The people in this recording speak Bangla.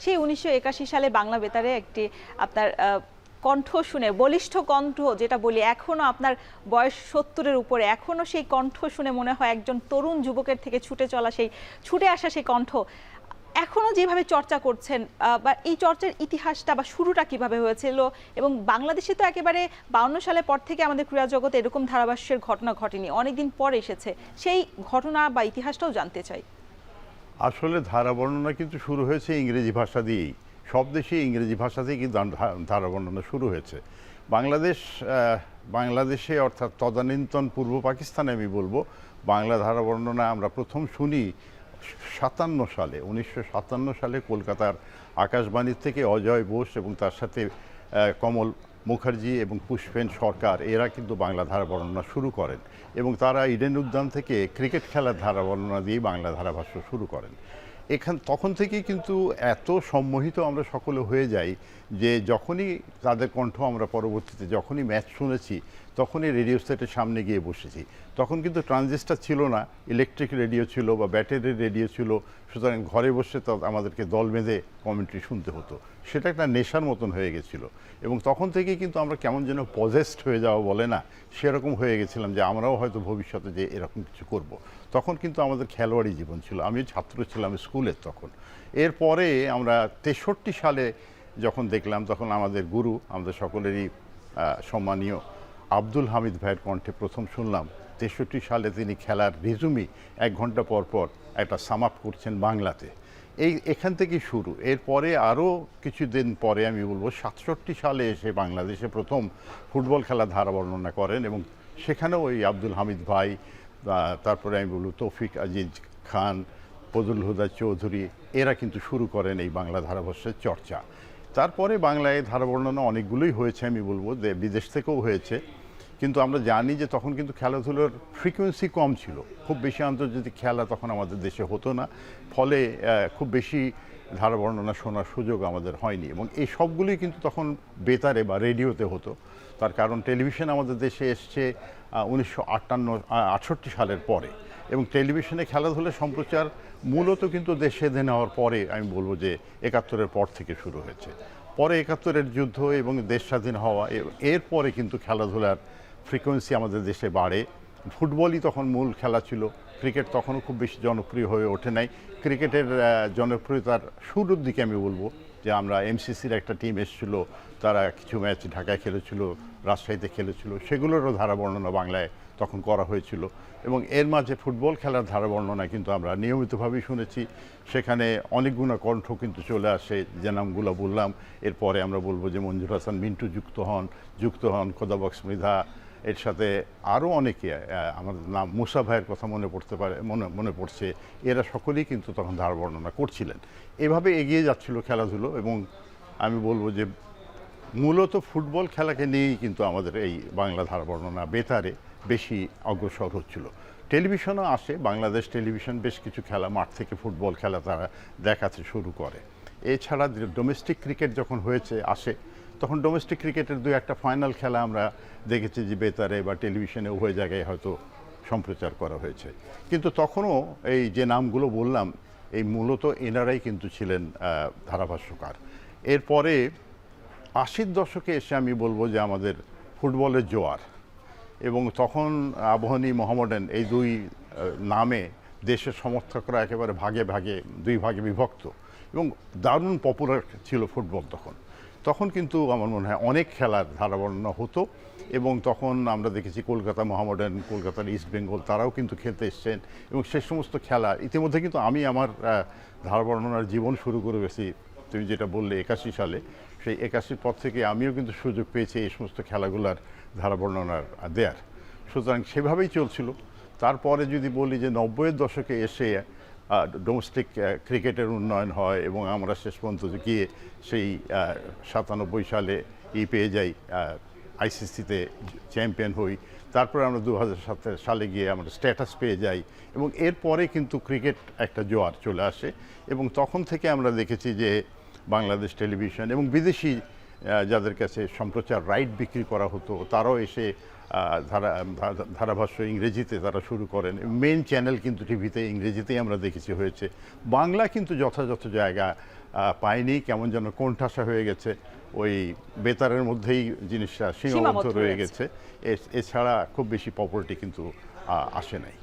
সেই 1981 সালে বাংলা বেতারে একটি আপনার কণ্ঠ শুনে, বলিষ্ঠ কণ্ঠ যেটা বলি, এখনো আপনার বয়স 70-এর উপরে, এখনো সেই কণ্ঠ শুনে মনে হয় একজন তরুণ যুবকের থেকে ছুটে আসা সেই কণ্ঠ এখনো যেভাবে চর্চা করছেন, বা এই চর্চার ইতিহাসটা বা শুরুটা কিভাবে হয়েছিল, এবং বাংলাদেশে তো একেবারে 52 সালের পর থেকে আমাদের ক্রীড়া জগতে এরকম ধারাভাষ্যের ঘটনা ঘটেনি, অনেকদিন পর এসেছে, সেই ঘটনা বা ইতিহাসটাও জানতে চাই। আসলে ধারা বর্ণনা কিন্তু শুরু হয়েছে ইংরেজি ভাষা দিয়েই। সব দেশে ইংরেজি ভাষাতেই কিন্তু ধারা বর্ণনা শুরু হয়েছে। বাংলাদেশে অর্থাৎ তদানীন্তন পূর্ব পাকিস্তানে আমি বলবো বাংলা ধারা বর্ণনা আমরা প্রথম শুনি 1957 সালে কলকাতার আকাশবাণীর থেকে অজয় বোস এবং তার সাথে কমল মুখার্জি এবং পুষ্পেন সরকার এরা কিন্তু বাংলা ধারা বর্ণনা শুরু করেন এবং তারা ইডেন উদ্যান থেকে ক্রিকেট খেলার ধারা বর্ণনা দিয়েই বাংলা ধারাভাষ্য শুরু করেন। তখন থেকেই কিন্তু এত সম্মোহিত আমরা সকলে হয়ে যাই যে যখনই তাদের কণ্ঠ আমরা পরবর্তীতে যখনই ম্যাচ শুনেছি তখনই রেডিও সেটের সামনে গিয়ে বসেছি। তখন কিন্তু ট্রানজিস্টার ছিল না, ইলেকট্রিক রেডিও ছিল বা ব্যাটারির রেডিও ছিল, সুতরাং ঘরে বসে তো আমাদেরকে দল বেঁধে কমেন্ট্রি শুনতে হতো। সেটা একটা নেশার মতন হয়ে গেছিলো এবং তখন থেকেই কিন্তু আমরা কেমন যেন পজেসড হয়ে যাওয়া বলে না, সেরকম হয়ে গেছিলাম যে আমরাও হয়তো ভবিষ্যতে যে এরকম কিছু করব। তখন কিন্তু আমাদের খেলোয়াড়ি জীবন ছিল, আমি ছাত্র ছিলাম স্কুলের তখন। এরপরে আমরা 63 সালে যখন দেখলাম তখন আমাদের গুরু, আমাদের সকলেরই সম্মানীয় আব্দুল হামিদ ভাইয়ের কণ্ঠে প্রথম শুনলাম। 63 সালে তিনি খেলার রিজুমি 1 ঘন্টা পর পর একটা সাম আপ করছেন বাংলাতে। এখান থেকেই শুরু। এরপরে আরও কিছুদিন পরে আমি বলবো 67 সালে এসে বাংলাদেশে প্রথম ফুটবল খেলার ধারা বর্ণনা করেন এবং সেখানেও ওই আব্দুল হামিদ ভাই, তারপরে আমি বলবো তৌফিক আজিজ খান, ফজল হুদা চৌধুরী, এরা কিন্তু শুরু করেন এই বাংলা ধারাভাষ্যের চর্চা। তারপরে বাংলায় ধারা বর্ণনা অনেকগুলোই হয়েছে, আমি বলবো যে বিদেশ থেকেও হয়েছে, কিন্তু আমরা জানি যে তখন কিন্তু খেলাধুলোর ফ্রিকোয়েন্সি কম ছিল, খুব বেশি আন্তর্জাতিক খেলা তখন আমাদের দেশে হতো না, ফলে খুব বেশি ধারা বর্ণনা শোনার সুযোগ আমাদের হয়নি এবং এই সবগুলোই কিন্তু তখন বেতারে বা রেডিওতে হতো। তার কারণ টেলিভিশন আমাদের দেশে এসছে 1968 সালের পরে এবং টেলিভিশনে খেলাধুলার সম্প্রচার মূলত কিন্তু দেশ স্বাধীন হওয়ার পরে আমি বলবো যে 71-এর পর থেকে শুরু হয়েছে। পরে 71-এর যুদ্ধ এবং দেশ স্বাধীন হওয়া, এরপরে কিন্তু খেলাধুলার ফ্রিকোয়েন্সি আমাদের দেশে বাড়ে। ফুটবলই তখন মূল খেলা ছিল, ক্রিকেট তখনও খুব বেশি জনপ্রিয় হয়ে ওঠে নাই। ক্রিকেটের জনপ্রিয়তার শুরুর দিকে আমি বলবো যে আমরা এমসিসির একটা টিম এসেছিলো, তারা কিছু ম্যাচ ঢাকায় খেলেছিল, রাজশাহীতে খেলেছিল, সেগুলোরও ধারা বর্ণনা বাংলায় তখন করা হয়েছিল এবং এর মাঝে ফুটবল খেলার ধারা বর্ণনা কিন্তু আমরা নিয়মিতভাবেই শুনেছি। সেখানে অনেকগুলো কণ্ঠ কিন্তু চলে আসে, যে নামগুলো বললাম। এরপরে আমরা বলবো যে মঞ্জুর হাসান মিন্টু যুক্ত হন খোদাবক্স মৃধা, এর সাথে আরও অনেকে, আমাদের নাম মুসা ভাইয়ের কথা মনে পড়ছে, এরা সকলেই কিন্তু তখন ধারা বর্ণনা করছিলেন। এভাবে এগিয়ে যাচ্ছিল খেলাধুলো এবং আমি বলবো যে মূলত ফুটবল খেলাকে নিয়েই কিন্তু আমাদের এই বাংলা ধারা বর্ণনা বেতারে বেশি অগ্রসর হচ্ছিল। টেলিভিশনও আসে, বাংলাদেশ টেলিভিশন বেশ কিছু খেলা, মাঠ থেকে ফুটবল খেলা তারা দেখাতে শুরু করে। এছাড়া ডোমেস্টিক ক্রিকেট যখন আসে তখন ডোমেস্টিক ক্রিকেটের 2-1 ফাইনাল খেলা আমরা দেখেছি যে বেতারে বা টেলিভিশনে উভয় জায়গায় হয়তো সম্প্রচার করা হয়েছে। কিন্তু তখনও এই যে নামগুলো বললাম, এই মূলত এনারাই কিন্তু ছিলেন ধারাভাষ্যকার। এরপরে 80-র দশকে এসে আমি বলবো যে আমাদের ফুটবলের জোয়ার, এবং তখন আবাহনী মোহামেডান এই দুই নামে দেশের সমর্থকরা একেবারে দুই ভাগে বিভক্ত এবং দারুণ পপুলার ছিল ফুটবল তখন কিন্তু আমার মনে হয় অনেক খেলার ধারা বর্ণনা হতো এবং তখন আমরা দেখেছি কলকাতা মোহামেডান, কলকাতার ইস্ট বেঙ্গল, তারাও কিন্তু খেলতে এসছেন এবং সে সমস্ত খেলা ইতিমধ্যে কিন্তু আমি আমার ধারা বর্ণনার জীবন শুরু করে গেছি। তুমি যেটা বললে 81 সালে, সেই 81 পর থেকে আমিও কিন্তু সুযোগ পেয়েছি এই সমস্ত খেলাগুলার ধারা বর্ণনার দেয়ার, সুতরাং সেভাবেই চলছিল। তারপরে যদি বলি যে 90-এর দশকে এসে ডোমেস্টিক ক্রিকেটের উন্নয়ন হয় এবং আমরা শেষ পর্যন্ত গিয়ে সেই 97 সালে পেয়ে যাই, আইসিসিতে চ্যাম্পিয়ন হই। তারপরে আমরা 2007 সালে গিয়ে আমরা স্ট্যাটাস পেয়ে যাই এবং এরপরে কিন্তু ক্রিকেট একটা জোয়ার চলে আসে এবং তখন থেকে আমরা দেখেছি যে বাংলাদেশ টেলিভিশন এবং বিদেশি যাদের কাছে সম্প্রচার রাইট বিক্রি করা হতো তারাও এসে ধারাভাষ্য ইংরেজিতে তারা শুরু করেন। মেইন চ্যানেল কিন্তু টিভিতে ইংরেজিতেই আমরা দেখেছি হয়েছে। বাংলা কিন্তু যথাযথ জায়গা পায়নি, কেমন যেন কোণঠাসা হয়ে গেছে, ওই বেতারের মধ্যেই জিনিসটা সীমাবদ্ধ সীমাবদ্ধ রয়ে রয়েছে। গেছে। এছাড়া খুব বেশি পপুলারিটি কিন্তু আসে নাই।